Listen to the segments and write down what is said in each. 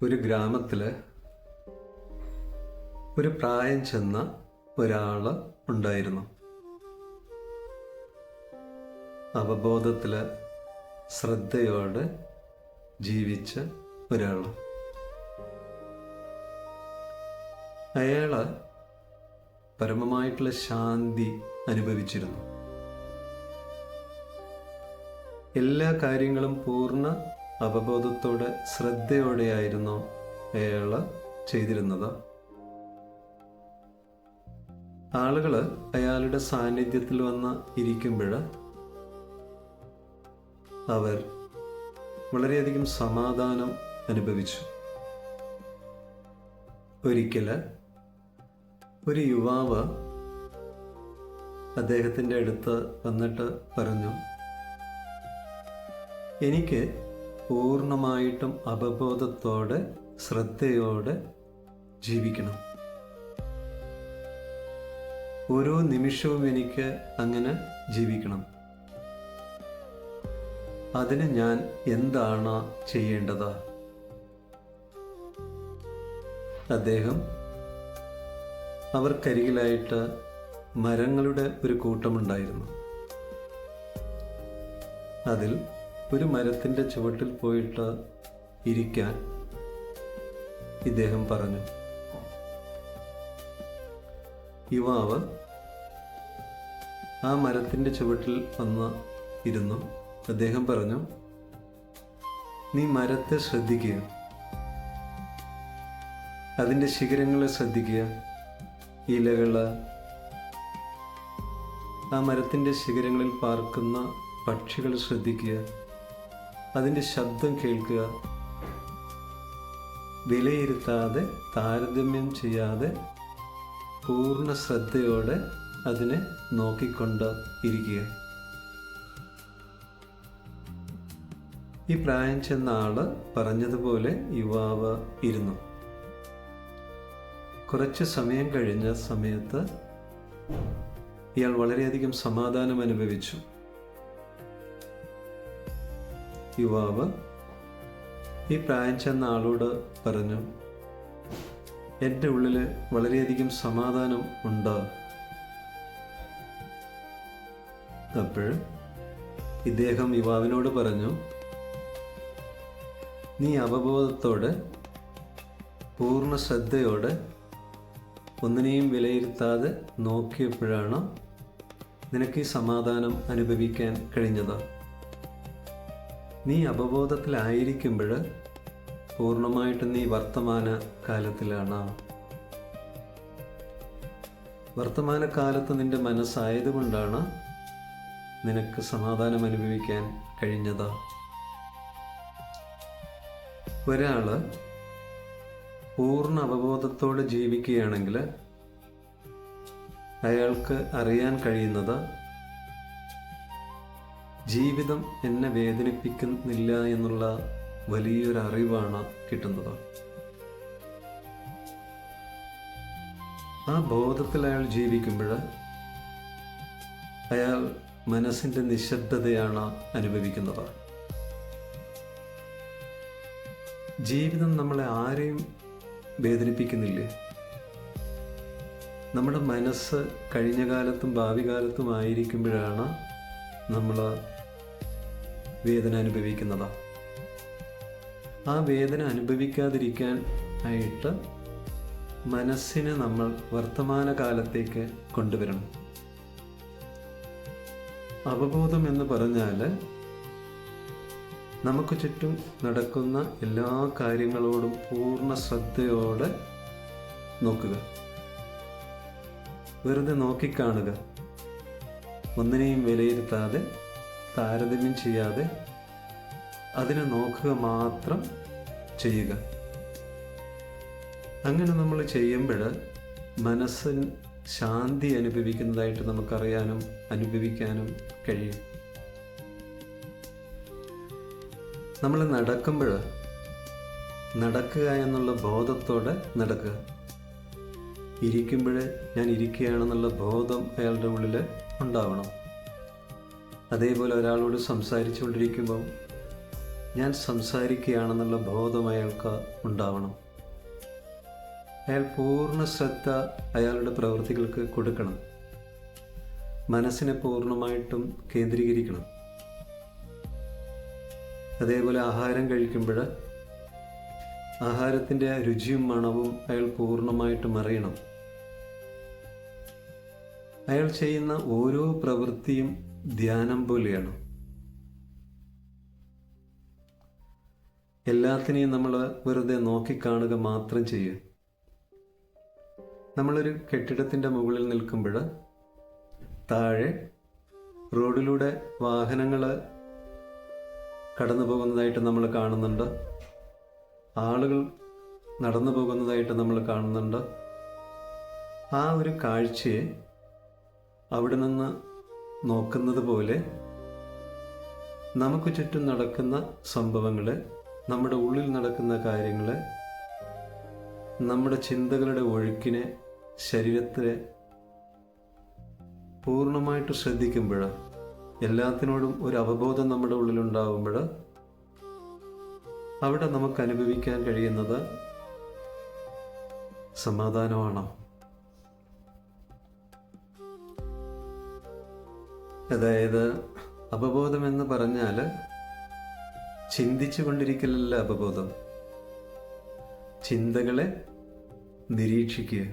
ഒരു ഗ്രാമത്തിൽ ഒരു പ്രായം ചെന്ന ഒരാൾ ഉണ്ടായിരുന്നു. അവബോധത്തിൽ ശ്രദ്ധയോടെ ജീവിച്ച ഒരാൾ. അയാൾ പരമമായിട്ടുള്ള ശാന്തി അനുഭവിച്ചിരുന്നു. എല്ലാ കാര്യങ്ങളും പൂർണ്ണ അവബോധത്തോടെ ശ്രദ്ധയോടെയായിരുന്നു അയാൾ ചെയ്തിരുന്നത്. ആളുകൾ അയാളുടെ സാന്നിധ്യത്തിൽ വന്ന് ഇരിക്കുമ്പോൾ അവർ വളരെയധികം സമാധാനം അനുഭവിച്ചു. ഒരിക്കൽ ഒരു യുവാവ് അദ്ദേഹത്തിൻ്റെ അടുത്ത് വന്നിട്ട് പറഞ്ഞു, എനിക്ക് പൂർണ്ണമായിട്ടും അവബോധത്തോടെ ശ്രദ്ധയോടെ ജീവിക്കണം. ഓരോ നിമിഷവും എനിക്ക് അങ്ങനെ ജീവിക്കണം. അതിന് ഞാൻ എന്താണ് ചെയ്യേണ്ടത്? അദ്ദേഹം അവർക്കരികിലായിട്ട് മരങ്ങളുടെ ഒരു കൂട്ടമുണ്ടായിരുന്നു. അതിൽ ഒരു മരത്തിൻ്റെ ചുവട്ടിൽ പോയിട്ട് ഇരിക്കാൻ ഇദ്ദേഹം പറഞ്ഞു. യുവാവ് ആ മരത്തിൻ്റെ ചുവട്ടിൽ വന്ന് ഇരുന്നു. അദ്ദേഹം പറഞ്ഞു, നീ മരത്തെ ശ്രദ്ധിക്കുക, അതിൻ്റെ ശിഖരങ്ങളെ ശ്രദ്ധിക്കുക, ഇലകൾ, ആ മരത്തിൻ്റെ ശിഖരങ്ങളിൽ പാർക്കുന്ന പക്ഷികൾ ശ്രദ്ധിക്കുക, അതിൻ്റെ ശബ്ദം കേൾക്കുക. വിലയിരുത്താതെ താരതമ്യം ചെയ്യാതെ പൂർണ്ണ ശ്രദ്ധയോടെ അതിനെ നോക്കിക്കൊണ്ട് ഇരിക്കുക. ഈ പ്രായം ചെന്ന ആള് പറഞ്ഞതുപോലെ യുവാവ് ഇരുന്നു. കുറച്ച് സമയം കഴിഞ്ഞ സമയത്ത് ഇയാൾ വളരെയധികം സമാധാനം അനുഭവിച്ചു. യുവാവ് ഈ പ്രായം ചെന്ന ആളോട് പറഞ്ഞു, എൻ്റെ ഉള്ളിൽ വളരെയധികം സമാധാനം ഉണ്ട്. അപ്പോൾ ഇദ്ദേഹം യുവാവിനോട് പറഞ്ഞു, നീ അവബോധത്തോടെ പൂർണ്ണ ശ്രദ്ധയോടെ ഒന്നിനെയും വിലയിരുത്താതെ നോക്കിയപ്പോഴാണ് നിനക്ക് ഈ സമാധാനം അനുഭവിക്കാൻ കഴിഞ്ഞത്. നീ അവബോധത്തിലായിരിക്കുമ്പോൾ പൂർണ്ണമായിട്ടും നീ വർത്തമാന കാലത്തിലാണ്. വർത്തമാനകാലത്ത് നിന്റെ മനസ്സായതുകൊണ്ടാണ് നിനക്ക് സമാധാനം അനുഭവിക്കാൻ കഴിഞ്ഞത്. ഒരാൾ പൂർണ്ണ അവബോധത്തോടെ ജീവിക്കുകയാണെങ്കിൽ അയാൾക്ക് അറിയാൻ കഴിയുന്നത്, ജീവിതം എന്നെ വേദനിപ്പിക്കുന്നില്ല എന്നുള്ള വലിയൊരു അറിവാണ് കിട്ടുന്നത്. ആ ബോധത്തിൽ അയാൾ ജീവിക്കുമ്പോൾ അയാൾ മനസ്സിൻ്റെ നിശബ്ദതയാണ് അനുഭവിക്കുന്നത്. ജീവിതം നമ്മളെ ആരെയും വേദനിപ്പിക്കുന്നില്ലേ? നമ്മുടെ മനസ്സ് കഴിഞ്ഞ കാലത്തും ഭാവി കാലത്തും ആയിരിക്കുമ്പോഴാണ് നമ്മൾ വേദന അനുഭവിക്കുന്നത്. ആ വേദന അനുഭവിക്കാതിരിക്കാൻ ആയിട്ട് മനസ്സിനെ നമ്മൾ വർത്തമാനകാലത്തേക്ക് കൊണ്ടുവരണം. അവബോധം എന്ന് പറഞ്ഞാൽ നമുക്ക് ചുറ്റും നടക്കുന്ന എല്ലാ കാര്യങ്ങളോടും പൂർണ്ണ ശ്രദ്ധയോടെ നോക്കുക, വെറുതെ നോക്കിക്കാണുക, ഒന്നിനെയും വിലയിരുത്താതെ താരതമ്യം ചെയ്യാതെ അതിനെ നോക്കുക മാത്രം ചെയ്യുക. അങ്ങനെ നമ്മൾ ചെയ്യുമ്പോൾ മനസ്സിന് ശാന്തി അനുഭവിക്കുന്നതായിട്ട് നമുക്കറിയാനും അനുഭവിക്കാനും കഴിയും. നമ്മൾ നടക്കുമ്പോൾ നടക്കുക എന്നുള്ള ബോധത്തോടെ നടക്കുക. ഇരിക്കുമ്പോൾ ഞാൻ ഇരിക്കുകയാണെന്നുള്ള ബോധം അയാളുടെ ഉള്ളിൽ ഉണ്ടാവണം. അതേപോലെ ഒരാളോട് സംസാരിച്ചുകൊണ്ടിരിക്കുമ്പം ഞാൻ സംസാരിക്കുകയാണെന്നുള്ള ബോധം അയാൾക്ക് ഉണ്ടാവണം. അയാൾ പൂർണ്ണ ശ്രദ്ധ അയാളുടെ പ്രവൃത്തികൾക്ക് കൊടുക്കണം. മനസ്സിനെ പൂർണ്ണമായിട്ടും കേന്ദ്രീകരിക്കണം. അതേപോലെ ആഹാരം കഴിക്കുമ്പോൾ ആഹാരത്തിൻ്റെ രുചിയും മണവും അയാൾ പൂർണ്ണമായിട്ടും അറിയണം. അയാൾ ചെയ്യുന്ന ഓരോ പ്രവൃത്തിയും ധ്യാനം പോലെയാണ്. എല്ലാത്തിനെയും നമ്മൾ വെറുതെ നോക്കിക്കാണുക മാത്രം ചെയ്യുക. നമ്മളൊരു കെട്ടിടത്തിൻ്റെ മുകളിൽ നിൽക്കുമ്പോൾ താഴെ റോഡിലൂടെ വാഹനങ്ങൾ കടന്നു പോകുന്നതായിട്ട് നമ്മൾ കാണുന്നുണ്ട്. ആളുകൾ നടന്നു പോകുന്നതായിട്ട് നമ്മൾ കാണുന്നുണ്ട്. ആ ഒരു കാഴ്ചയെ അവിടെ നിന്ന് നോക്കുന്നത് പോലെ നമുക്ക് ചുറ്റും നടക്കുന്ന സംഭവങ്ങളെ, നമ്മുടെ ഉള്ളിൽ നടക്കുന്ന കാര്യങ്ങളെ, നമ്മുടെ ചിന്തകളുടെ ഒഴുക്കിനെ, ശരീരത്തെ പൂർണ്ണമായിട്ട് ശ്രദ്ധിക്കുമ്പോൾ, എല്ലാത്തിനോടും ഒരു അവബോധം നമ്മുടെ ഉള്ളിലുണ്ടാകുമ്പോൾ അവിടെ നമുക്ക് അനുഭവിക്കാൻ കഴിയുന്നത് സമാധാനമാണ്. അതായത് അവബോധം എന്ന് പറഞ്ഞാൽ ചിന്തിച്ചു കൊണ്ടിരിക്കലല്ല അവബോധം. ചിന്തകളെ നിരീക്ഷിക്കുക.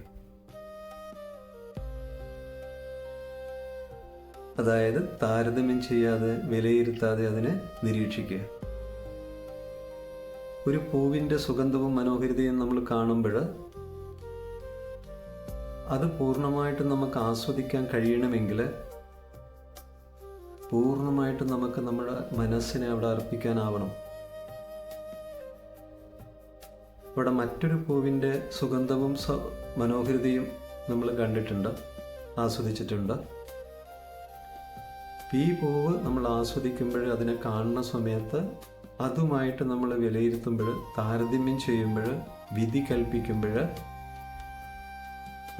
അതായത് താരതമ്യം ചെയ്യാതെ, വിലയിരുത്താതെ അതിനെ നിരീക്ഷിക്കുക. ഒരു പൂവിൻ്റെ സുഗന്ധവും മനോഹരിതയും നമ്മൾ കാണുമ്പോൾ അത് പൂർണ്ണമായിട്ടും നമുക്ക് ആസ്വദിക്കാൻ കഴിയണമെങ്കിൽ പൂർണ്ണമായിട്ടും നമുക്ക് നമ്മുടെ മനസ്സിനെ അവിടെ അർപ്പിക്കാനാവണം. ഇവിടെ മറ്റൊരു പൂവിൻ്റെ സുഗന്ധവും മനോഹരിതയും നമ്മൾ കണ്ടിട്ടുണ്ട്, ആസ്വദിച്ചിട്ടുണ്ട്. ഈ പൂവ് നമ്മൾ ആസ്വദിക്കുമ്പോൾ, അതിനെ കാണുന്ന സമയത്ത് അതുമായിട്ട് നമ്മൾ വിലയിരുത്തുമ്പോൾ, താരതമ്യം ചെയ്യുമ്പോൾ, വിധി കൽപ്പിക്കുമ്പോൾ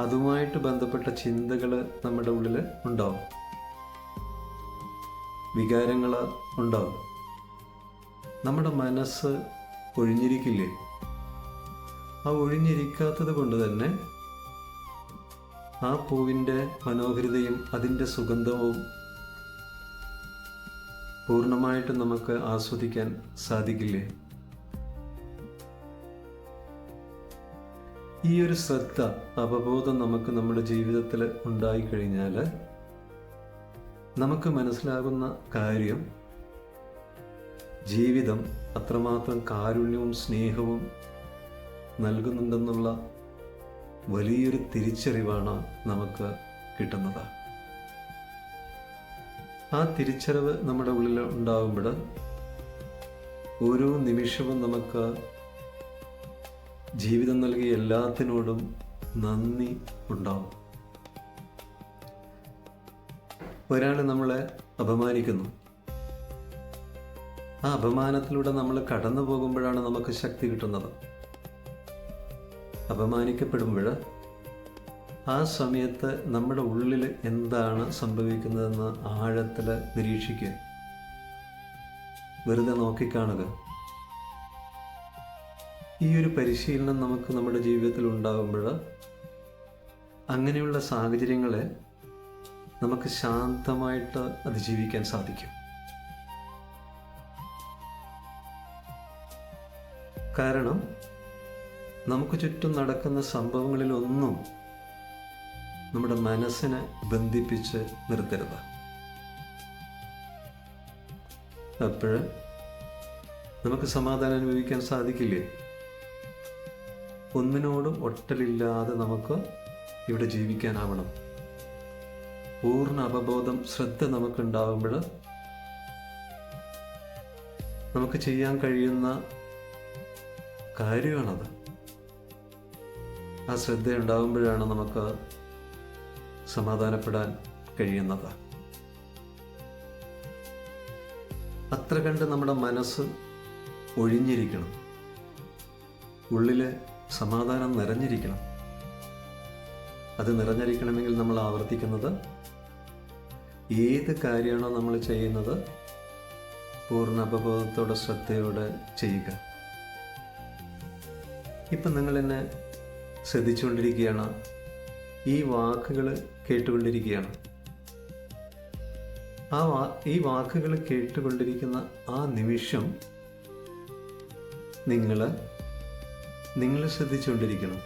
അതുമായിട്ട് ബന്ധപ്പെട്ട ചിന്തകൾ നമ്മുടെ ഉള്ളിൽ ഉണ്ടാവും, വികാരങ്ങൾ ഉണ്ടാവും. നമ്മുടെ മനസ്സ് ഒഴിഞ്ഞിരിക്കില്ലേ? ആ ഒഴിഞ്ഞിരിക്കാത്തത് കൊണ്ട് തന്നെ ആ പൂവിൻ്റെ മനോഹരിതയും അതിൻ്റെ സുഗന്ധവും പൂർണ്ണമായിട്ട് നമുക്ക് ആസ്വദിക്കാൻ സാധിക്കില്ലേ? ഈ ഒരു ശ്രദ്ധ, അവബോധം നമുക്ക് നമ്മുടെ ജീവിതത്തിൽ ഉണ്ടായിക്കഴിഞ്ഞാൽ നമുക്ക് മനസ്സിലാകുന്ന കാര്യം, ജീവിതം അത്രമാത്രം കാരുണ്യവും സ്നേഹവും നൽകുന്നുണ്ടെന്നുള്ള വലിയൊരു തിരിച്ചറിവാണ് നമുക്ക് കിട്ടുന്നത്. ആ തിരിച്ചറിവ് നമ്മുടെ ഉള്ളിൽ ഉണ്ടാകുമ്പോൾ ഓരോ നിമിഷവും നമുക്ക് ജീവിതം നൽകിയ എല്ലാത്തിനോടും നന്ദി ഉണ്ടാവും. ഒരാൾ നമ്മളെ അപമാനിക്കുന്നു. ആ അപമാനത്തിലൂടെ നമ്മൾ കടന്നു പോകുമ്പോഴാണ് നമുക്ക് ശക്തി കിട്ടുന്നത്. അപമാനിക്കപ്പെടുമ്പോൾ ആ സമയത്ത് നമ്മുടെ ഉള്ളിൽ എന്താണ് സംഭവിക്കുന്നതെന്ന് ആഴത്തിൽ നിരീക്ഷിക്കുക. വെറുതെ നോക്കിക്കാണുക. ഈ ഒരു പരിശീലനം നമുക്ക് നമ്മുടെ ജീവിതത്തിൽ ഉണ്ടാകുമ്പോൾ അങ്ങനെയുള്ള സാഹചര്യങ്ങളെ നമുക്ക് ശാന്തമായിട്ട് അതിജീവിക്കാൻ സാധിക്കും. കാരണം നമുക്ക് ചുറ്റും നടക്കുന്ന സംഭവങ്ങളിലൊന്നും നമ്മുടെ മനസ്സിനെ ബന്ധിപ്പിച്ച് നിർത്തരുത്. അപ്പോൾ നമുക്ക് സമാധാനം അനുഭവിക്കാൻ സാധിക്കില്ലേ? ഒന്നിനോടും ഒട്ടലില്ലാതെ നമുക്ക് ഇവിടെ ജീവിക്കാനാവണം. പൂർണ്ണ അവബോധം, ശ്രദ്ധ നമുക്കുണ്ടാകുമ്പോൾ നമുക്ക് ചെയ്യാൻ കഴിയുന്ന കാര്യമാണത്. ആ ശ്രദ്ധ ഉണ്ടാകുമ്പോഴാണ് നമുക്ക് സമാധാനപ്പെടാൻ കഴിയുന്നത്. അത്ര കണ്ട് നമ്മുടെ മനസ്സ് ഒഴിഞ്ഞിരിക്കണം. ഉള്ളിൽ സമാധാനം നിറഞ്ഞിരിക്കണം. അത് നിറഞ്ഞിരിക്കണമെങ്കിൽ നമ്മൾ ആവർത്തിക്കുന്നത്, ഏത് കാര്യമാണോ നമ്മൾ ചെയ്യുന്നത് പൂർണ്ണ അവബോധത്തോടെ ശ്രദ്ധയോടെ ചെയ്യുക. ഇപ്പം നിങ്ങൾ എന്നെ ശ്രദ്ധിച്ചുകൊണ്ടിരിക്കുകയാണ്, ഈ വാക്കുകൾ കേട്ടുകൊണ്ടിരിക്കുകയാണ്. ഈ വാക്കുകൾ കേട്ടുകൊണ്ടിരിക്കുന്ന ആ നിമിഷം നിങ്ങൾ ശ്രദ്ധിച്ചുകൊണ്ടിരിക്കണം.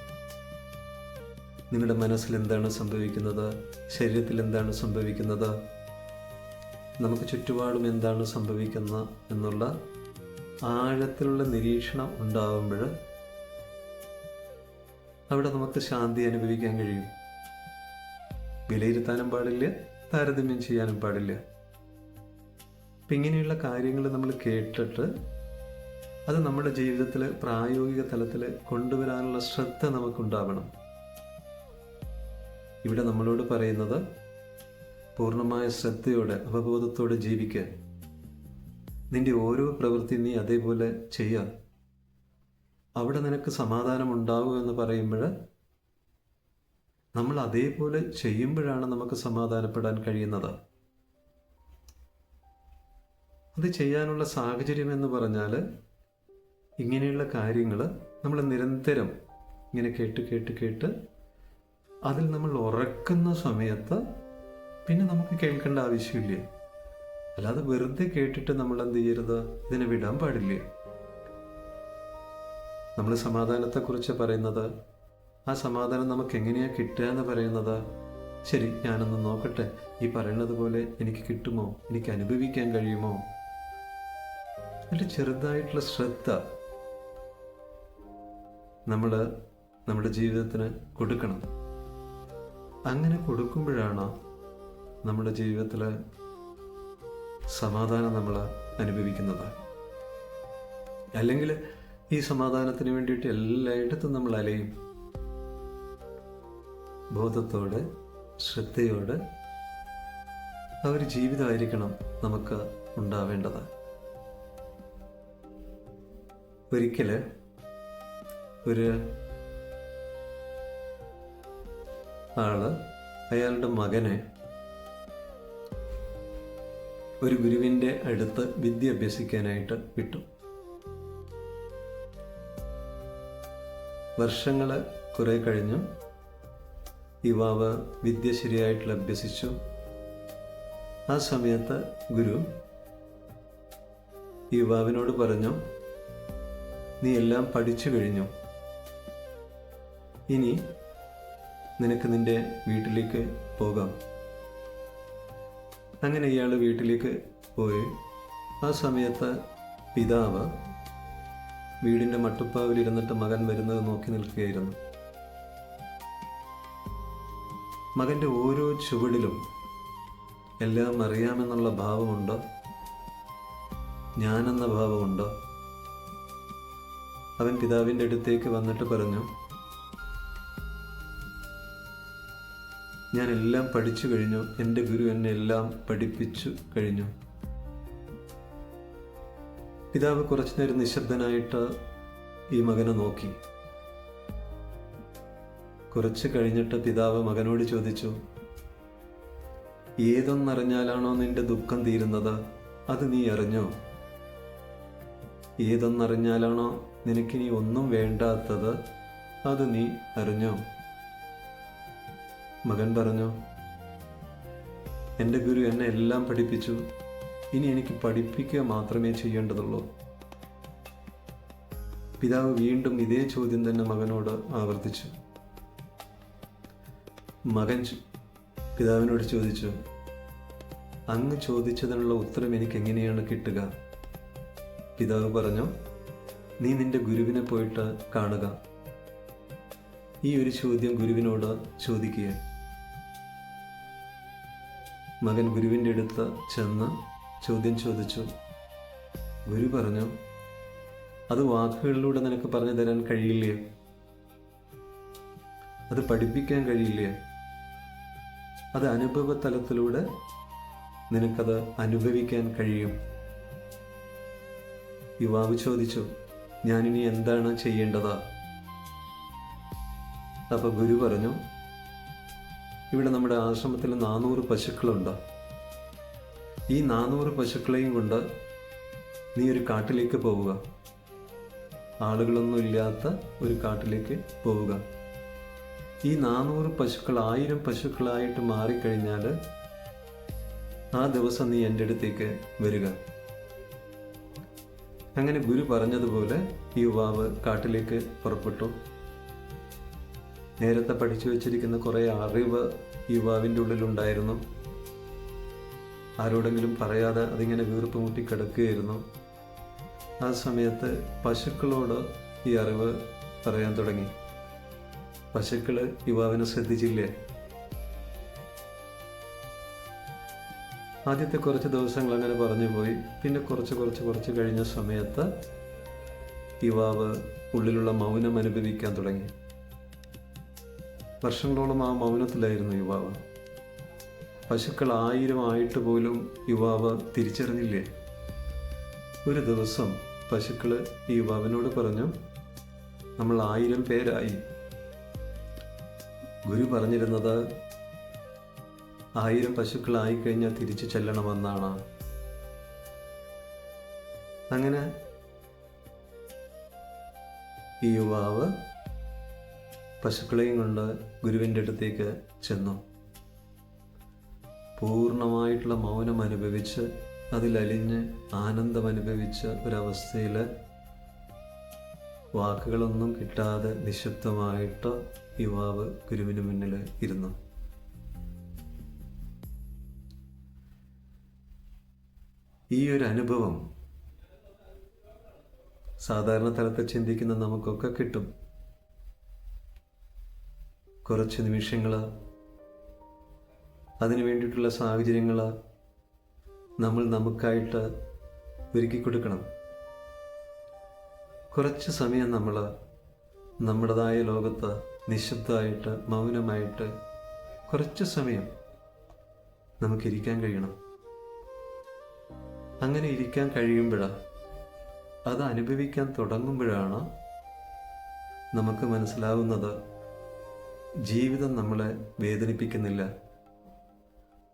നിങ്ങളുടെ മനസ്സിൽ എന്താണ് സംഭവിക്കുന്നത്, ശരീരത്തിൽ എന്താണ് സംഭവിക്കുന്നത്, നമുക്ക് ചുറ്റുപാടും എന്താണ് സംഭവിക്കുന്നത് എന്നുള്ള ആഴത്തിലുള്ള നിരീക്ഷണം ഉണ്ടാകുമ്പോൾ അവിടെ നമുക്ക് ശാന്തി അനുഭവിക്കാൻ കഴിയും. വിലയിരുത്താനും പാടില്ല, താരതമ്യം ചെയ്യാനും പാടില്ല. അപ്പം ഇങ്ങനെയുള്ള കാര്യങ്ങൾ നമ്മൾ കേട്ടിട്ട് അത് നമ്മുടെ ജീവിതത്തിൽ പ്രായോഗിക തലത്തിൽ കൊണ്ടുവരാനുള്ള ശ്രദ്ധ നമുക്കുണ്ടാവണം. ഇവിടെ നമ്മളോട് പറയുന്നത് പൂർണ്ണമായ ശ്രദ്ധയോടെ അവബോധത്തോടെ ജീവിക്കുക. നിന്റെ ഓരോ പ്രവൃത്തി നീ അതേപോലെ ചെയ്യുക. അവിടെ നിനക്ക് സമാധാനം ഉണ്ടാകും എന്ന് പറയുമ്പോൾ നമ്മൾ അതേപോലെ ചെയ്യുമ്പോഴാണ് നമുക്ക് സമാധാനപ്പെടാൻ കഴിയുന്നത്. അത് ചെയ്യാനുള്ള സാഹചര്യം എന്ന് പറഞ്ഞാൽ ഇങ്ങനെയുള്ള കാര്യങ്ങൾ നമ്മൾ നിരന്തരം ഇങ്ങനെ കേട്ട് അതിൽ നമ്മൾ ഉറക്കുന്ന സമയത്ത് പിന്നെ നമുക്ക് കേൾക്കേണ്ട ആവശ്യമില്ല. അല്ലാതെ വെറുതെ കേട്ടിട്ട് നമ്മൾ എന്ത് ചെയ്യരുത്, ഇതിനെ വിടാൻ പാടില്ല. നമ്മൾ സമാധാനത്തെക്കുറിച്ച് പറയുന്നത്, ആ സമാധാനം നമുക്ക് എങ്ങനെയാണ് കിട്ടുക എന്ന് പറയുന്നത്, ശരി ഞാനൊന്ന് നോക്കട്ടെ, ഈ പറയുന്നത് പോലെ എനിക്ക് കിട്ടുമോ, എനിക്ക് അനുഭവിക്കാൻ കഴിയുമോ, അതിൽ ചെറുതായിട്ടുള്ള ശ്രദ്ധ നമ്മൾ നമ്മുടെ ജീവിതത്തിന് കൊടുക്കണം. അങ്ങനെ കൊടുക്കുമ്പോഴാണ് നമ്മുടെ ജീവിതത്തിൽ സമാധാനം നമ്മൾ അനുഭവിക്കുന്നത്. അല്ലെങ്കിൽ ഈ സമാധാനത്തിന് വേണ്ടിയിട്ട് എല്ലായിടത്തും നമ്മൾ അലയും. ബോധത്തോടെ ശ്രദ്ധയോടെ ആ ഒരു ജീവിതമായിരിക്കണം നമുക്ക് ഉണ്ടാവേണ്ടത്. ഒരിക്കൽ ഒരു ആള് അയാളുടെ മകനെ ഒരു ഗുരുവിൻ്റെ അടുത്ത് വിദ്യ അഭ്യസിക്കാനായിട്ട് വിട്ടു. വർഷങ്ങൾ കുറെ കഴിഞ്ഞു. യുവാവ് വിദ്യ ശരിയായിട്ട് അഭ്യസിച്ചു. ആ സമയത്ത് ഗുരു യുവാവിനോട് പറഞ്ഞു, നീ എല്ലാം പഠിച്ചു കഴിഞ്ഞു, ഇനി നിനക്ക് നിന്റെ വീട്ടിലേക്ക് പോകാം. അങ്ങനെ ഇയാൾ വീട്ടിലേക്ക് പോയി. ആ സമയത്ത് പിതാവ് വീടിൻ്റെ മട്ടുപ്പാവിലിരുന്നിട്ട് മകൻ വരുന്നത് നോക്കി നിൽക്കുകയായിരുന്നു. മകൻ്റെ ഓരോ ചുവടിലും എല്ലാം അറിയാമെന്നുള്ള ഭാവമുണ്ടോ, ഞാനെന്ന ഭാവമുണ്ടോ? അവൻ പിതാവിൻ്റെ അടുത്തേക്ക് വന്നിട്ട് പറഞ്ഞു, ഞാൻ എല്ലാം പഠിച്ചു കഴിഞ്ഞു, എൻ്റെ ഗുരു എന്നെ എല്ലാം പഠിപ്പിച്ചു കഴിഞ്ഞു. പിതാവ് കുറച്ചു നേരം നിശബ്ദനായിട്ട് ഈ മകനെ നോക്കി. കുറച്ച് കഴിഞ്ഞിട്ട് പിതാവ് മകനോട് ചോദിച്ചു, ഏതൊന്നറിഞ്ഞാലാണോ നിന്റെ ദുഃഖം തീരുന്നത് അത് നീ അറിഞ്ഞോ? ഏതൊന്നറിഞ്ഞാലാണോ നിനക്കിനി ഒന്നും വേണ്ടാത്തത് അത് നീ അറിഞ്ഞോ? മകൻ പറഞ്ഞു, എൻ്റെ ഗുരു എന്നെ എല്ലാം പഠിപ്പിച്ചു, ഇനി എനിക്ക് പഠിപ്പിക്കുക മാത്രമേ ചെയ്യേണ്ടതുള്ളൂ. പിതാവ് വീണ്ടും ഇതേ ചോദ്യം തന്നെ മകനോട് ആവർത്തിച്ചു. മകൻ പിതാവിനോട് ചോദിച്ചു, അങ്ങ് ചോദിച്ചതിനുള്ള ഉത്തരം എനിക്ക് എങ്ങനെയാണ് കിട്ടുക? പിതാവ് പറഞ്ഞു, നീ നിന്റെ ഗുരുവിനെ പോയിട്ട് കാണുക. ഈ ഒരു ചോദ്യം ഗുരുവിനോട് ചോദിക്കുക. മകൻ ഗുരുവിൻ്റെ അടുത്ത് ചെന്ന് ചോദ്യം ചോദിച്ചു. ഗുരു പറഞ്ഞു, അത് വാക്കുകളിലൂടെ നിനക്ക് പറഞ്ഞു തരാൻ കഴിയില്ലേ? അത് പഠിപ്പിക്കാൻ കഴിയില്ലേ? അത് അനുഭവ തലത്തിലൂടെ നിനക്കത് അനുഭവിക്കാൻ കഴിയും. യുവാവ് ചോദിച്ചു, ഞാനിനി എന്താണ് ചെയ്യേണ്ടത്? അപ്പോൾ ഗുരു പറഞ്ഞു, ഇവിടെ നമ്മുടെ ആശ്രമത്തിൽ 400 പശുക്കളുണ്ട്. ഈ 400 പശുക്കളെയും കൊണ്ട് നീ ഒരു കാട്ടിലേക്ക് പോവുക, ആളുകളൊന്നും ഇല്ലാത്ത ഒരു കാട്ടിലേക്ക് പോവുക. ഈ 400 പശുക്കൾ 1000 പശുക്കളായിട്ട് മാറിക്കഴിഞ്ഞാൽ ആ ദിവസം നീ എൻ്റെ അടുത്തേക്ക് വരിക. അങ്ങനെ ഗുരു പറഞ്ഞതുപോലെ ഈ യുവാവ് കാട്ടിലേക്ക് പുറപ്പെട്ടു. നേരത്തെ പഠിച്ചു വച്ചിരിക്കുന്ന കുറേ അറിവ് യുവാവിൻ്റെ ഉള്ളിലുണ്ടായിരുന്നു. ആരോടെങ്കിലും പറയാതെ അതിങ്ങനെ വീർപ്പ് മുട്ടി കിടക്കുകയായിരുന്നു. ആ സമയത്ത് പശുക്കളോട് ഈ അറിവ് പറയാൻ തുടങ്ങി. പശുക്കൾ യുവാവിനെ ശ്രദ്ധിച്ചില്ലേ? ആദ്യത്തെ കുറച്ച് ദിവസങ്ങൾ അങ്ങനെ പറഞ്ഞു പോയി. പിന്നെ കുറച്ച് കഴിഞ്ഞ സമയത്ത് യുവാവ് ഉള്ളിലുള്ള മൗനം അനുഭവിക്കാൻ തുടങ്ങി. വർഷങ്ങളോളം ആ മൗനത്തിലായിരുന്നു യുവാവ്. പശുക്കൾ 1000 ആയിട്ട് പോലും യുവാവ് തിരിച്ചറിഞ്ഞില്ലേ? ഒരു ദിവസം പശുക്കൾ ഈ യുവാവിനോട് പറഞ്ഞു, നമ്മൾ 1000 പേരായി. ഗുരു പറഞ്ഞിരുന്നത് 1000 പശുക്കളായി കഴിഞ്ഞാൽ തിരിച്ചു ചെല്ലണമെന്നാണ്. അങ്ങനെ ഈ യുവാവ് പശുക്കളെയും കൊണ്ട് ഗുരുവിൻ്റെ അടുത്തേക്ക് ചെന്നു. പൂർണ്ണമായിട്ടുള്ള മൗനം അനുഭവിച്ച് അതിലലിഞ്ഞ് ആനന്ദം അനുഭവിച്ച ഒരവസ്ഥയിൽ വാക്കുകളൊന്നും കിട്ടാതെ നിശബ്ദമായിട്ട് യുവാവ് ഗുരുവിന് മുന്നിൽ ഇരുന്നു. ഈ ഒരു അനുഭവം സാധാരണ തലത്തിൽ ചിന്തിക്കുന്ന നമുക്കൊക്കെ കിട്ടും. കുറച്ച് നിമിഷങ്ങൾ, അതിനു വേണ്ടിയിട്ടുള്ള സാഹചര്യങ്ങൾ നമ്മൾ നമുക്കായിട്ട് ഒരുക്കി കൊടുക്കണം. കുറച്ച് സമയം നമ്മൾ നമ്മുടേതായ ലോകത്ത് നിശബ്ദമായിട്ട് മൗനമായിട്ട് കുറച്ച് സമയം നമുക്കിരിക്കാൻ കഴിയണം. അങ്ങനെ ഇരിക്കാൻ കഴിയുമ്പോഴാണ്, അത് അനുഭവിക്കാൻ തുടങ്ങുമ്പോഴാണ് നമുക്ക് മനസ്സിലാവുന്നത് ജീവിതം നമ്മളെ വേദനിപ്പിക്കുന്നില്ല.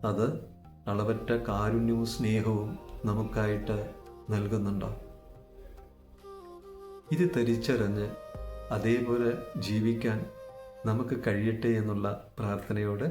അത് അളവറ്റ കാരുണ്യവും സ്നേഹവും നമുക്കായിട്ട് നൽകുന്നുണ്ടോ? ഇത് തിരിച്ചറിഞ്ഞ് അതേപോലെ ജീവിക്കാൻ നമുക്ക് കഴിയട്ടെ എന്നുള്ള പ്രാർത്ഥനയോടെ